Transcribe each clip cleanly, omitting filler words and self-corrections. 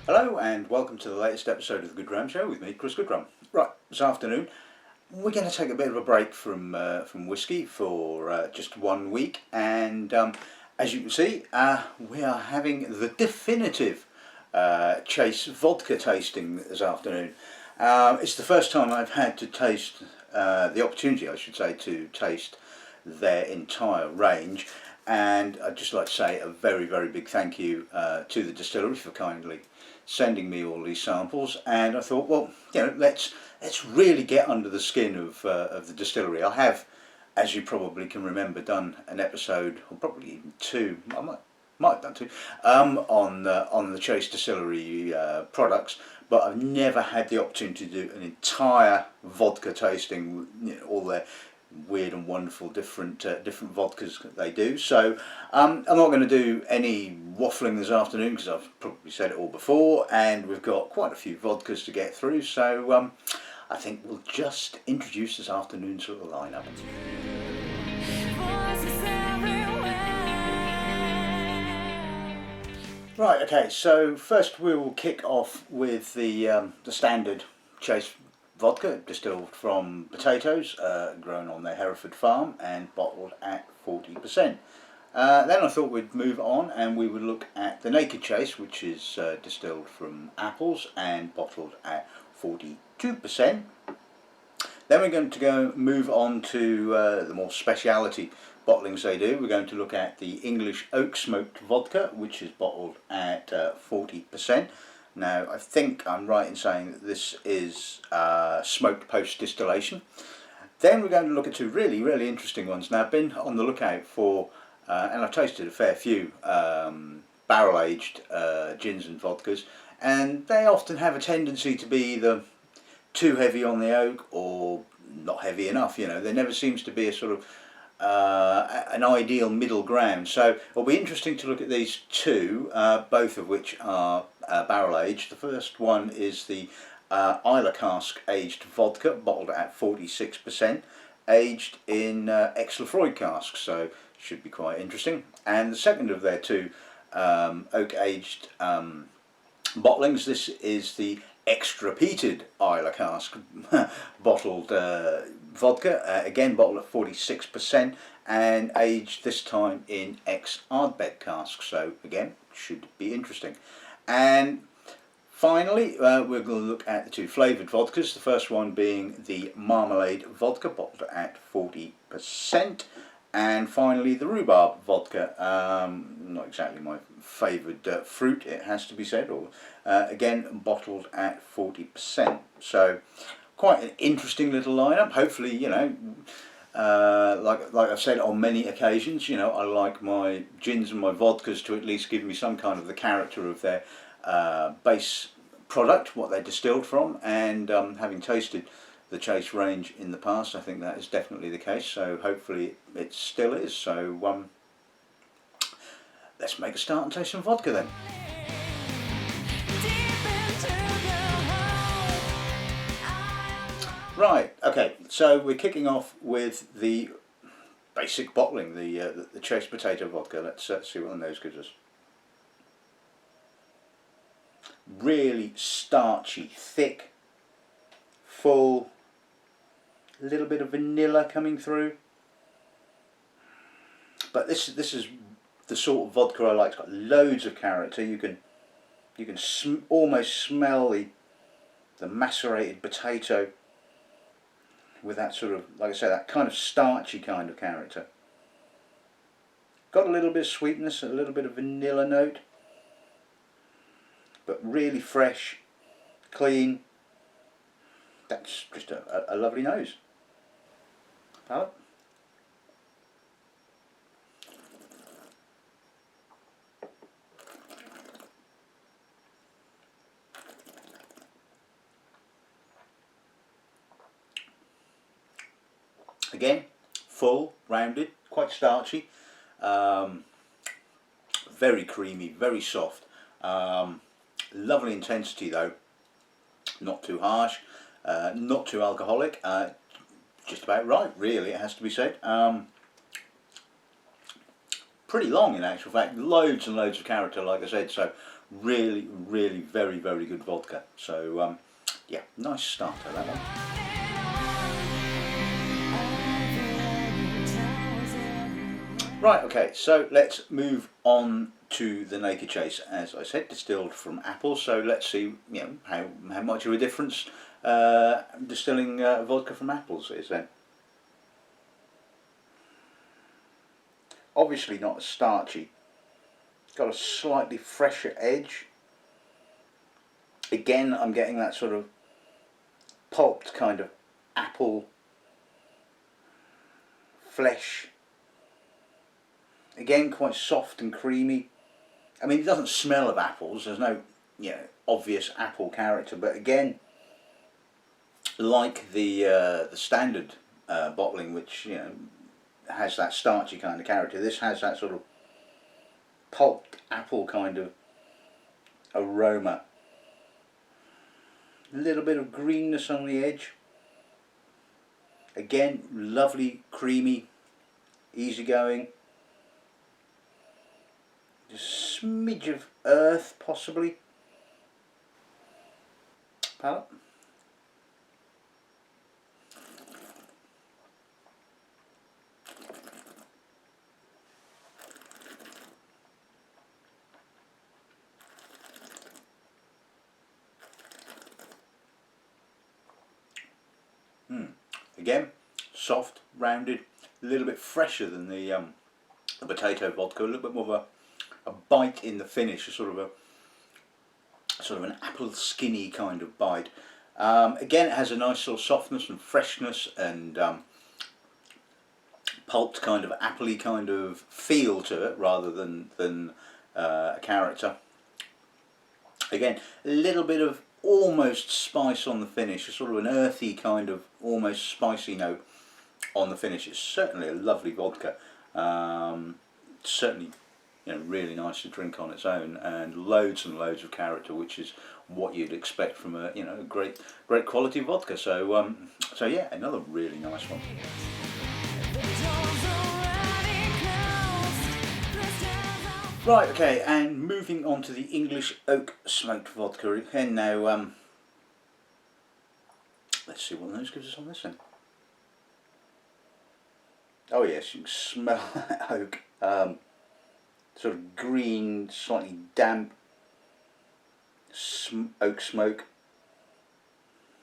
Hello and welcome to the latest episode of the Goodrum Show with me, Chris Goodrum. Right, this afternoon we're going to take a bit of a break from whisky for just 1 week, and as you can see, we are having the definitive Chase Vodka tasting this afternoon. It's the first time I've had to taste, the opportunity I should say, to taste their entire range, and I'd just like to say a very, very big thank you to the distillery for kindly sending me all these samples. And I thought, well, let's really get under the skin of the distillery. I have, as you probably can remember, done an episode, or probably even two. I might have done two on the Chase Distillery products, but I've never had the opportunity to do an entire vodka tasting. All their weird and wonderful different vodkas that they do. So I'm not going to do any waffling this afternoon because I've probably said it all before, and we've got quite a few vodkas to get through. So I think we'll just introduce this afternoon's sort of lineup. Right, okay, so first we will kick off with the standard Chase Vodka, distilled from potatoes grown on their Hereford farm and bottled at 40%. Then I thought we'd move on and we would look at the Naked Chase, which is distilled from apples and bottled at 42%. Then we're going to move on to the more speciality bottlings they do. We're going to look at the English Oak Smoked Vodka, which is bottled at 40%. Now, I think I'm right in saying that this is smoked post-distillation. Then we're going to look at two really, really interesting ones. Now, I've been on the lookout for, and I've tasted a fair few barrel-aged gins and vodkas, and they often have a tendency to be either too heavy on the oak or not heavy enough. There never seems to be a sort of an ideal middle ground. So it'll be interesting to look at these two, both of which are barrel aged. The first one is the Islay Cask aged vodka, bottled at 46%, aged in ex-Lafroy casks, so should be quite interesting. And the second of their two oak aged bottlings, this is the extra peated Islay Cask bottled vodka, again bottled at 46% and aged this time in ex-Ardbeg casks, so again should be interesting. And finally we're going to look at the two flavoured vodkas, the first one being the Marmalade vodka, bottled at 40%, and finally the Rhubarb vodka, not exactly my favoured fruit, it has to be said, or again bottled at 40%. So quite an interesting little lineup. Hopefully, like I've said on many occasions, I like my gins and my vodkas to at least give me some kind of the character of their base product, what they're distilled from, and having tasted the Chase range in the past, I think that is definitely the case, so hopefully it still is. So let's make a start and taste some vodka then. Right, okay, so we're kicking off with the basic bottling, the Chase potato vodka. Let's see what the nose gives us. Really starchy, thick, full, a little bit of vanilla coming through. But this is the sort of vodka I like. It's got loads of character. You can almost smell the macerated potato with that sort of, like I say, that kind of starchy kind of character. Got a little bit of sweetness, a little bit of vanilla note, but really fresh, clean. That's just a lovely nose. Palate. Again, full, rounded, quite starchy, very creamy, very soft. Lovely intensity though, not too harsh, not too alcoholic, just about right really, it has to be said. Pretty long in actual fact, loads and loads of character like I said, so Really, really very, very good vodka. So yeah, nice starter that one. Right, okay, so let's move on to the Naked Chase. As I said, distilled from apple, so let's see, you know, how much of a difference distilling vodka from apples is then. Obviously not as starchy. It's got a slightly fresher edge. Again, I'm getting that sort of pulped kind of apple flesh. Again, quite soft and creamy. I mean, it doesn't smell of apples. There's no, you know, obvious apple character. But again, like the standard bottling, which, you know, has that starchy kind of character, this has that sort of pulped apple kind of aroma. A little bit of greenness on the edge. Again, lovely, creamy, easygoing. Just a smidge of earth, possibly. Palate. Again, soft, rounded, a little bit fresher than the potato vodka. A little bit more of a bite in the finish, a sort of an apple skinny kind of bite. Again, it has a nice sort of softness and freshness and pulped kind of appley kind of feel to it, rather than a character. Again, a little bit of almost spice on the finish, a sort of an earthy kind of almost spicy note on the finish. It's certainly a lovely vodka. Certainly, you know, really nice to drink on its own, and loads of character, which is what you'd expect from a, you know, great quality vodka. So so yeah, another really nice one. Right, okay, and moving on to the English oak smoked vodka again now. Let's see what the nose gives us on this then. Oh yes, you can smell that oak. Sort of green, slightly damp oak smoke.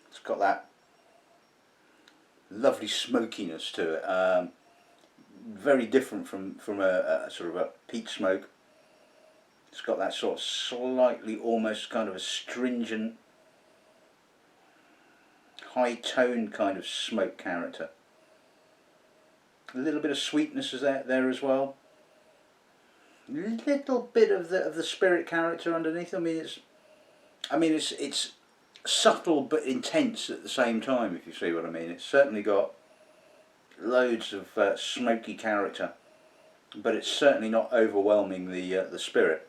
It's got that lovely smokiness to it. Very different from a sort of a peat smoke. It's got that sort of slightly, almost kind of a stringent, high tone kind of smoke character. A little bit of sweetness is there as well. A little bit of the spirit character underneath. I mean, it's subtle but intense at the same time, if you see what I mean. It's certainly got loads of smoky character, but it's certainly not overwhelming the spirit.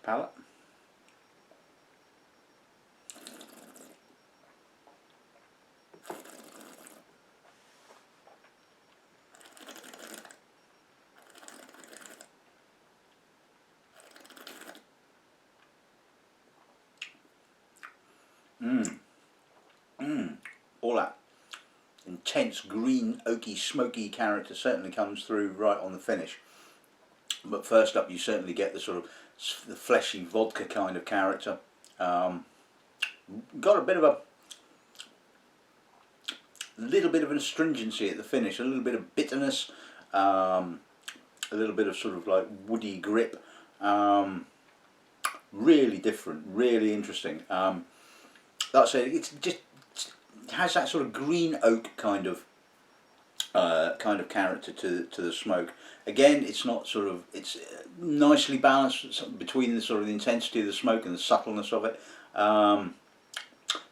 Palate. All that intense green, oaky, smoky character certainly comes through right on the finish. But first up, you certainly get the sort of the fleshy vodka kind of character. Got a bit of a little bit of an astringency at the finish, a little bit of bitterness, a little bit of sort of like woody grip. Really different, really interesting. Like I say, it has that sort of green oak kind of character to the smoke. Again, it's not sort of, it's nicely balanced between the sort of the intensity of the smoke and the subtleness of it.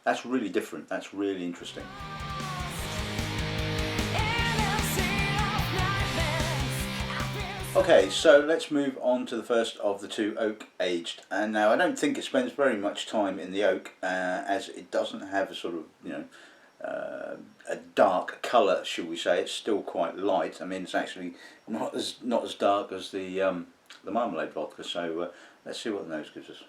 That's really different. That's really interesting. Okay, so let's move on to the first of the two oak aged. And now I don't think it spends very much time in the oak, as it doesn't have a sort of, you know, a dark colour, shall we say. It's still quite light. I mean, it's actually not as dark as the the Marmalade vodka. So let's see what the nose gives us.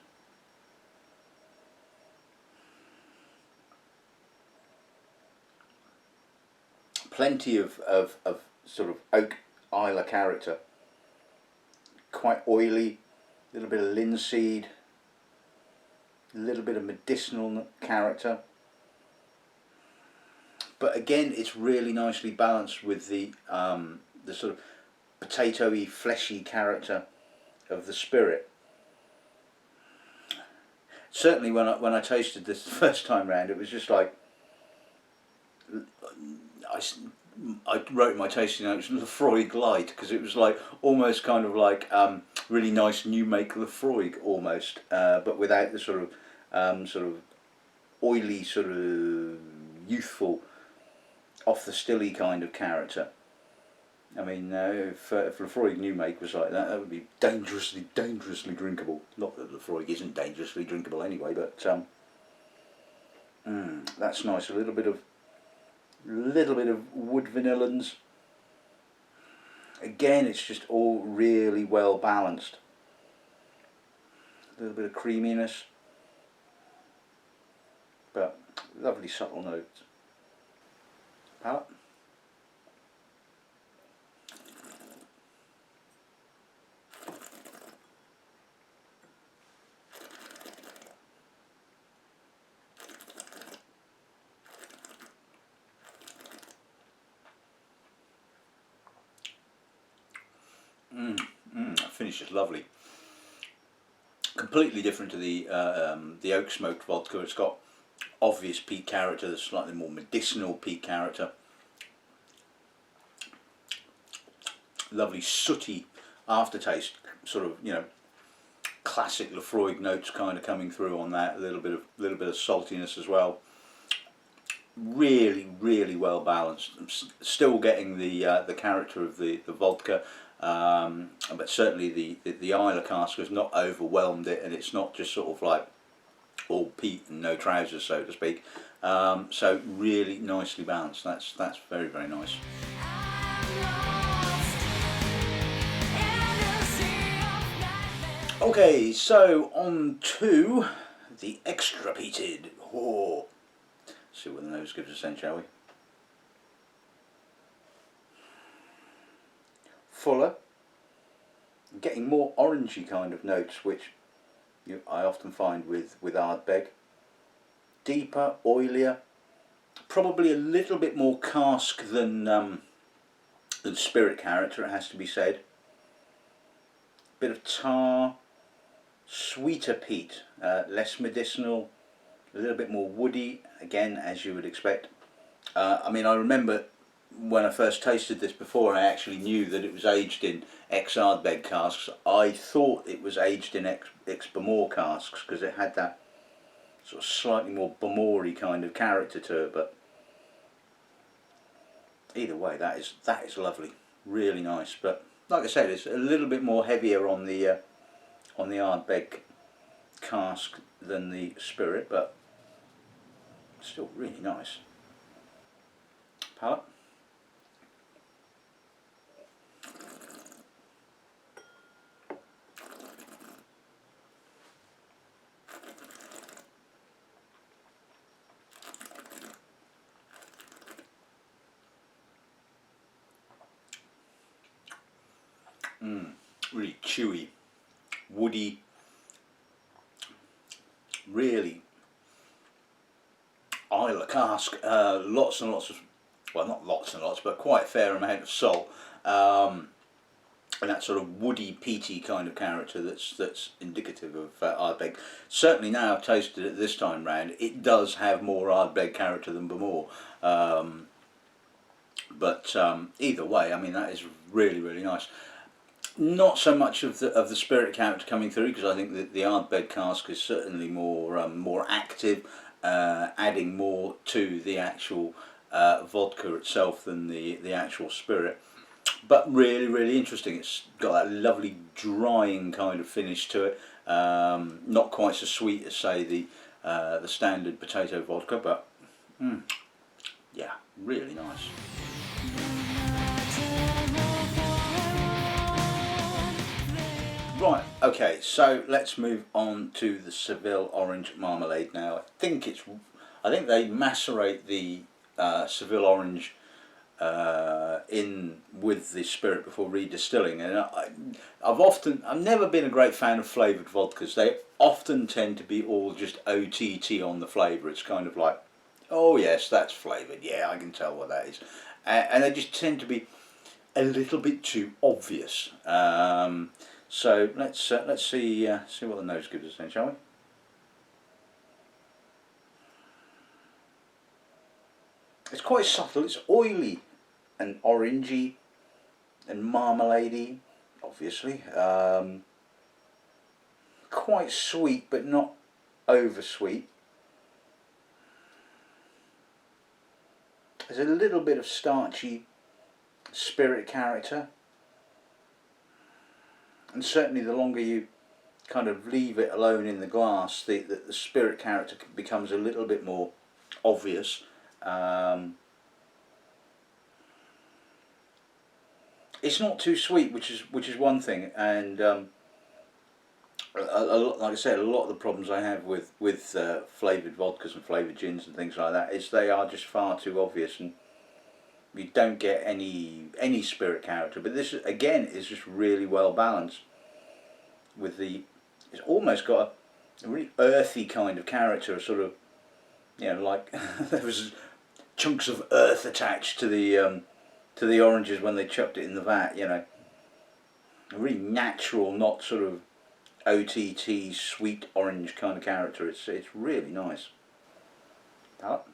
Plenty of sort of oak Islay character. Quite oily, a little bit of linseed, a little bit of medicinal character. But again, it's really nicely balanced with the sort of potatoey, fleshy character of the spirit. Certainly, when I tasted this the first time round, it was just like I wrote in my tasting notes Lefroy Light, because it was like almost kind of like really nice new make Lefroy almost, but without the sort of oily, sort of youthful, off the stilly kind of character. I mean, if Lefroy new make was like that, that would be dangerously drinkable. Not that Lefroy isn't dangerously drinkable anyway, but that's nice. A little bit of wood vanillins. Again, it's just all really well balanced. A little bit of creaminess, but lovely subtle notes. Palate. That finish is lovely. Completely different to the oak smoked vodka. It's got obvious peat character, the slightly more medicinal peat character. Lovely sooty aftertaste, sort of, you know, classic Lefroy notes kind of coming through on that. A little bit of saltiness as well. Really well balanced. I'm still getting the character of the vodka, but certainly the Islay cask has not overwhelmed it, and it's not just sort of like all peat and no trousers, so to speak. So really nicely balanced. That's very nice. Okay, so on to the extra peated. Oh. See what the nose gives us then, shall we? Fuller, getting more orangey kind of notes, which I often find with Ardbeg. Deeper, oilier, probably a little bit more cask than spirit character, it has to be said. Bit of tar, sweeter peat, less medicinal, a little bit more woody, again as you would expect. I mean, I remember when I first tasted this, before I actually knew that it was aged in ex-Ardbeg casks, I thought it was aged in ex-Bamor casks, because it had that sort of slightly more Bamor-y kind of character to it. But either way, that is lovely, really nice. But like I said, it's a little bit more heavier on the Ardbeg cask than the spirit, but still really nice. Palate. Really chewy, woody, really Islay cask, lots and lots of, well, not lots and lots, but quite a fair amount of salt, and that sort of woody, peaty kind of character that's indicative of Ardbeg. Certainly now I've tasted it this time round, it does have more Ardbeg character than Bamor, but either way, I mean, that is really nice. Not so much of the spirit character coming through, because I think that the Ardbeg cask is certainly more active, adding more to the actual vodka itself than the actual spirit. But really interesting. It's got that lovely drying kind of finish to it. Not quite so sweet as, say, the standard potato vodka, but yeah, really nice. Okay, so let's move on to the Seville orange marmalade now. I think they macerate the Seville orange in with the spirit before redistilling, and I've never been a great fan of flavoured vodkas. They often tend to be all just OTT on the flavour. It's kind of like, oh yes, that's flavoured. Yeah, I can tell what that is, and they just tend to be a little bit too obvious. So let's see what the nose gives us then, shall we? It's quite subtle. It's oily and orangey and marmaladey, obviously. Quite sweet, but not over sweet. There's a little bit of starchy spirit character, and certainly the longer you kind of leave it alone in the glass, the spirit character becomes a little bit more obvious. It's not too sweet, which is one thing, and like I said, a lot of the problems I have with flavoured vodkas and flavoured gins and things like that is they are just far too obvious, and you don't get any spirit character. But this again is just really well balanced. It's almost got a really earthy kind of character, a sort of, you know, like there was chunks of earth attached to the oranges when they chucked it in the vat. You know, a really natural, not sort of OTT sweet orange kind of character. It's really nice. Up.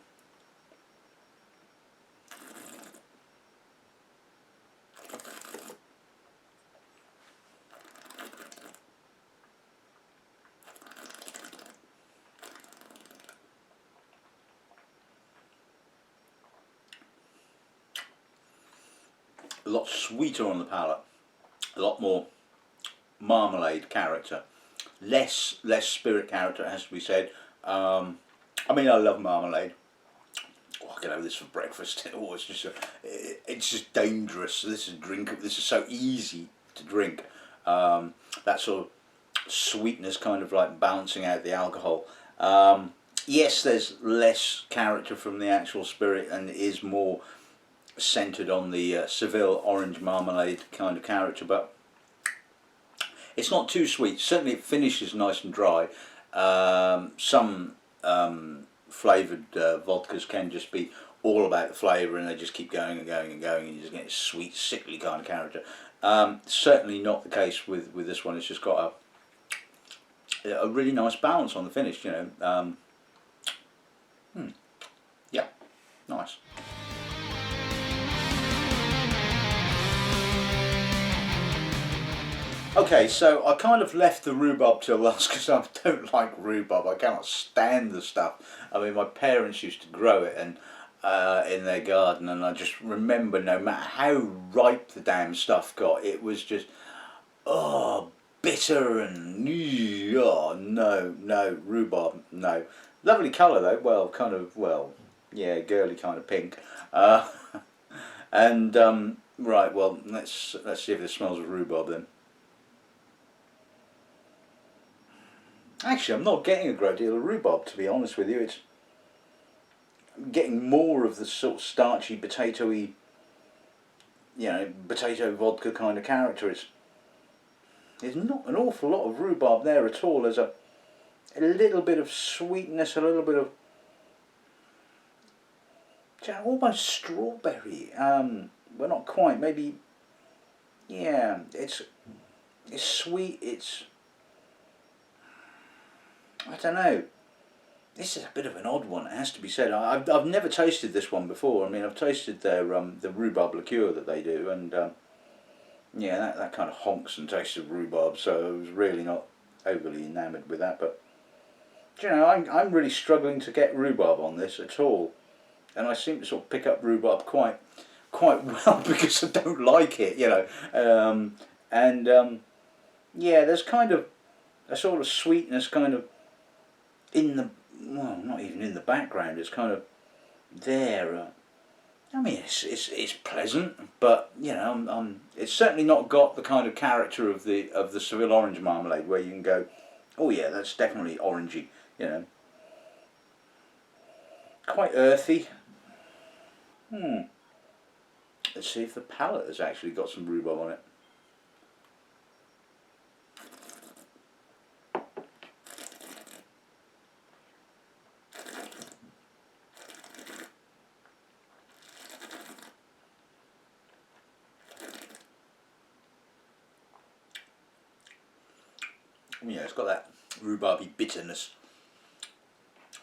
A lot sweeter on the palate, a lot more marmalade character, less spirit character, it has to be said. I mean, I love marmalade. Oh, I could have this for breakfast. Oh, it's just dangerous. This is so easy to drink. That sort of sweetness kind of like balancing out the alcohol. Yes, there's less character from the actual spirit, and it is more centered on the Seville orange marmalade kind of character, but it's not too sweet. Certainly it finishes nice and dry. Some flavoured vodkas can just be all about the flavour, and they just keep going and going and going, and you just get a sweet, sickly kind of character. Certainly not the case with this one. It's just got a really nice balance on the finish, you know. Yeah, nice. Okay, so I kind of left the rhubarb till last because I don't like rhubarb. I cannot stand the stuff. I mean, my parents used to grow it and in their garden, and I just remember no matter how ripe the damn stuff got, it was just, oh, bitter and, oh, no, rhubarb, no. Lovely colour though, well, kind of, well, yeah, girly kind of pink. And, right, well, let's see if this smells of rhubarb then. Actually, I'm not getting a great deal of rhubarb, to be honest with you. I'm getting more of the sort of starchy, potatoey, you know, potato vodka kind of character. There's not an awful lot of rhubarb there at all. There's a little bit of sweetness, a little bit of almost strawberry. Well, not quite. Maybe, yeah. It's sweet. I don't know. This is a bit of an odd one, it has to be said. I've never tasted this one before. I mean, I've tasted their the rhubarb liqueur that they do, and yeah, that kind of honks and tastes of rhubarb. So I was really not overly enamoured with that. But you know, I'm really struggling to get rhubarb on this at all, and I seem to sort of pick up rhubarb quite well because I don't like it, you know. Yeah, there's kind of a sort of sweetness kind of in the, well, not even in the background, it's kind of there. I mean, it's pleasant, but you know, it's certainly not got the kind of character of the Seville orange marmalade where you can go, oh yeah, that's definitely orangey. You know, quite earthy. Let's see if the palate has actually got some rhubarb on it. Yeah, it's got that rhubarby bitterness.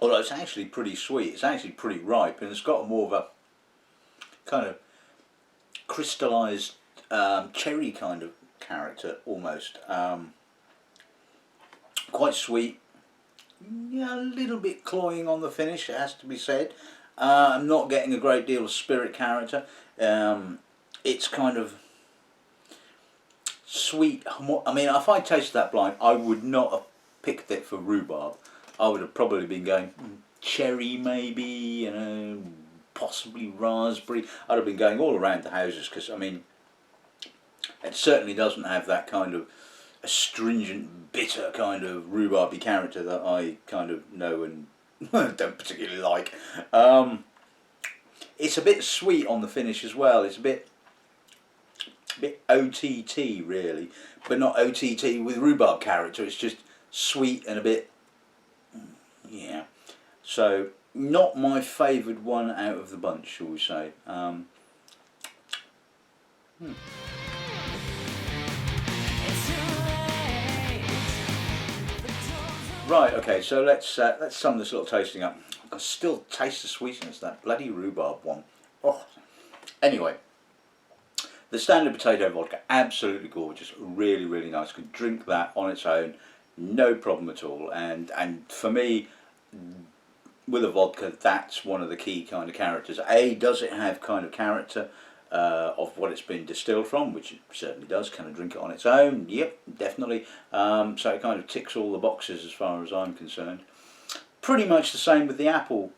Although it's actually pretty sweet, it's actually pretty ripe, and it's got more of a kind of crystallised cherry kind of character almost. Quite sweet, yeah, a little bit cloying on the finish, it has to be said. I'm not getting a great deal of spirit character. It's kind of sweet. I mean, if I tasted that blind, I would not have picked it for rhubarb. I would have probably been going cherry, maybe, you know, possibly raspberry. I'd have been going all around the houses because, I mean, it certainly doesn't have that kind of astringent, bitter kind of rhubarby character that I kind of know and don't particularly like. It's a bit sweet on the finish as well. It's a bit OTT really, but not OTT with rhubarb character. It's just sweet and a bit, yeah. So not my favoured one out of the bunch, shall we say. Right, okay, so let's sum this little tasting up. I can still taste the sweetness, that bloody rhubarb one. Oh. Anyway, the standard potato vodka, absolutely gorgeous, really, really nice. Could drink that on its own, no problem at all. And for me, with a vodka, that's one of the key kind of characters. A, does it have kind of character of what it's been distilled from, which it certainly does. Can I drink it on its own? Yep, definitely. So it kind of ticks all the boxes as far as I'm concerned. Pretty much the same with the apple.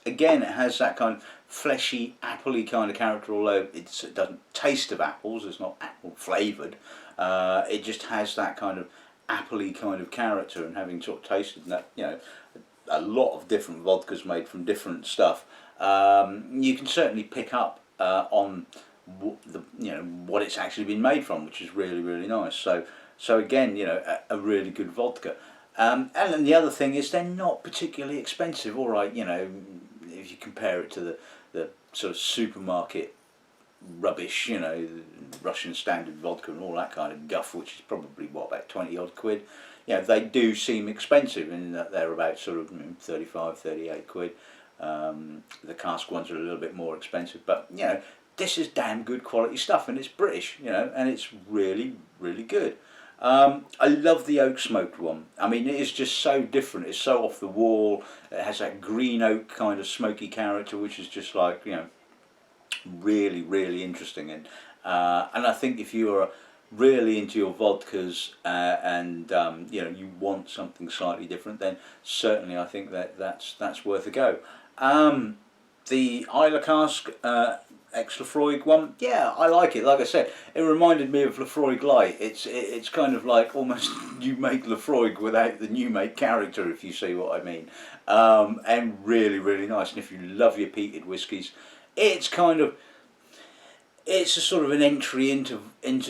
Again, it has that kind of fleshy, appley kind of character, although it doesn't taste of apples. It's not apple flavoured. It just has that kind of appley kind of character, and having sort of tasted that, you know, a lot of different vodkas made from different stuff, you can certainly pick up on what it's actually been made from, which is really, really nice. So again, you know, a really good vodka. And then the other thing is they're not particularly expensive. All right, you know, if you compare it to the sort of supermarket rubbish, you know, Russian standard vodka and all that kind of guff, which is probably what, about 20 odd quid. You know, they do seem expensive in that they're about sort of 35, 38 quid. The cask ones are a little bit more expensive, but you know, this is damn good quality stuff, and it's British, you know, and it's really, really good. I love the oak smoked one. I mean, it is just so different. It's so off the wall. It has that green oak kind of smoky character, which is just like, you know, really, really interesting. And I think if you're really into your vodkas and you know, you want something slightly different, then certainly I think that's worth a go. The Islay cask ex Lafroig one, yeah, I like it. Like I said, it reminded me of Lafroig Light. It's kind of like almost you make Lafroig without the new make character, if you see what I mean. And really, really nice. And if you love your peated whiskies, it's kind of, it's a sort of an entry into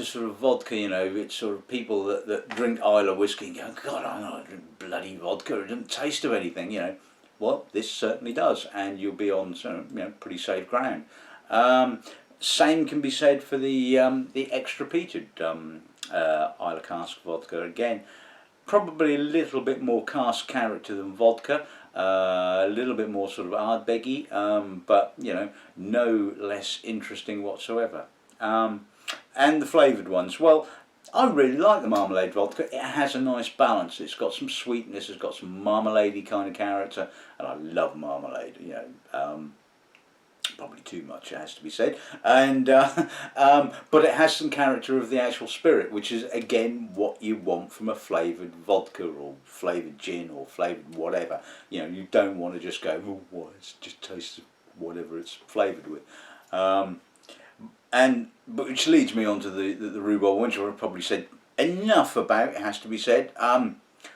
sort of vodka, you know. It's sort of people that drink Islay whiskey and go, God, I don't drink bloody vodka. It doesn't taste of anything, you know. Well, this certainly does, and you'll be on, you know, pretty safe ground. Same can be said for the extra peated Islay cask vodka. Again, probably a little bit more cask character than vodka. A little bit more sort of Ardbeggy, but you know, no less interesting whatsoever. And the flavoured ones, well, I really like the Marmalade vodka. It has a nice balance. It's got some sweetness, it's got some marmalade-y kind of character, and I love marmalade, you know. Probably too much, it has to be said, and but it has some character of the actual spirit, which is again what you want from a flavoured vodka or flavoured gin or flavoured whatever. You know, you don't want to just go, oh, what, it just tastes of whatever it's flavoured with. But which leads me on to the Rhubarb, which I've probably said enough about, it has to be said.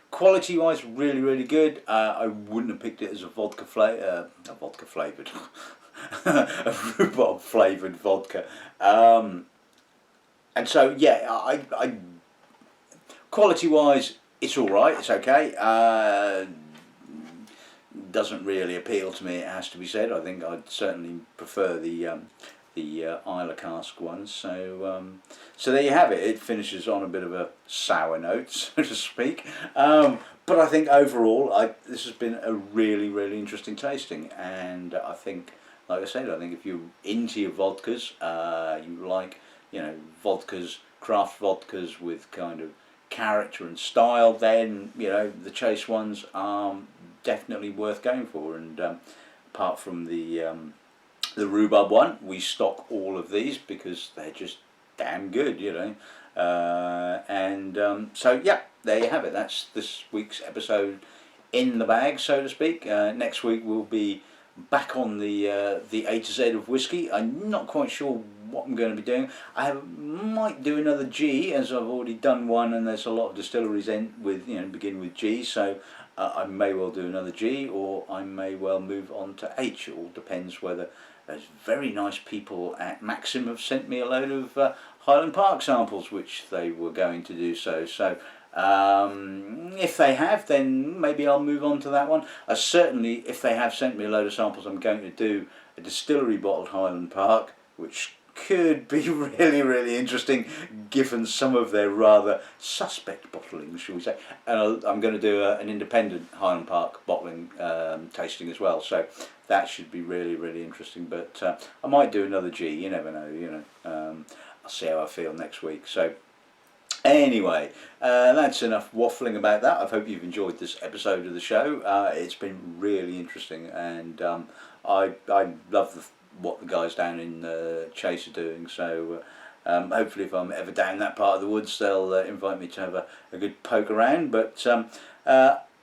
Quality wise, really, really good. I wouldn't have picked it as a vodka flavoured, a rhubarb flavoured vodka. And so, yeah, I quality wise, it's all right. It's okay. Doesn't really appeal to me, it has to be said. I think I'd certainly prefer the Islay cask ones. So there you have it. It finishes on a bit of a sour note, so to speak. But I think overall, this has been a really, really interesting tasting, and I think, like I said, I think if you're into your vodkas, you like, vodkas, craft vodkas with kind of character and style, then the Chase ones are definitely worth going for. And apart from the Rhubarb one, we stock all of these because they're just damn good, so yeah, there you have it. That's this week's episode in the bag, so to speak. Next week we'll be back on the A to Z of whiskey. I'm not quite sure what I'm going to be doing. Might do another G, as I've already done one, and there's a lot of distilleries end with begin with G, so I may well do another G, or I may well move on to H. It all depends whether those very nice people at Maxim have sent me a load of Highland Park samples, which they were going to do so. So if they have, then maybe I'll move on to that one. Certainly, if they have sent me a load of samples, I'm going to do a distillery bottled Highland Park, which could be really, really interesting given some of their rather suspect bottling, shall we say. And I'm going to do an independent Highland Park bottling tasting as well, so that should be really, really interesting. But I might do another G, you never know, I'll see how I feel next week. So anyway, that's enough waffling about that. I hope you've enjoyed this episode of the show. It's been really interesting, and I love what the guys down in Chase are doing. So hopefully, if I'm ever down that part of the woods, they'll invite me to have a good poke around. But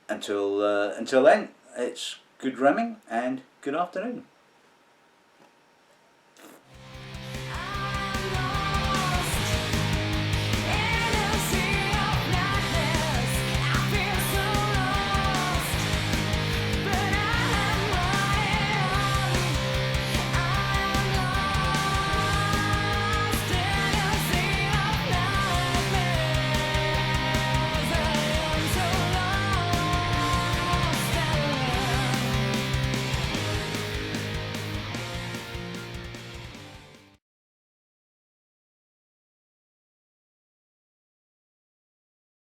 until then, it's good ramming and good afternoon.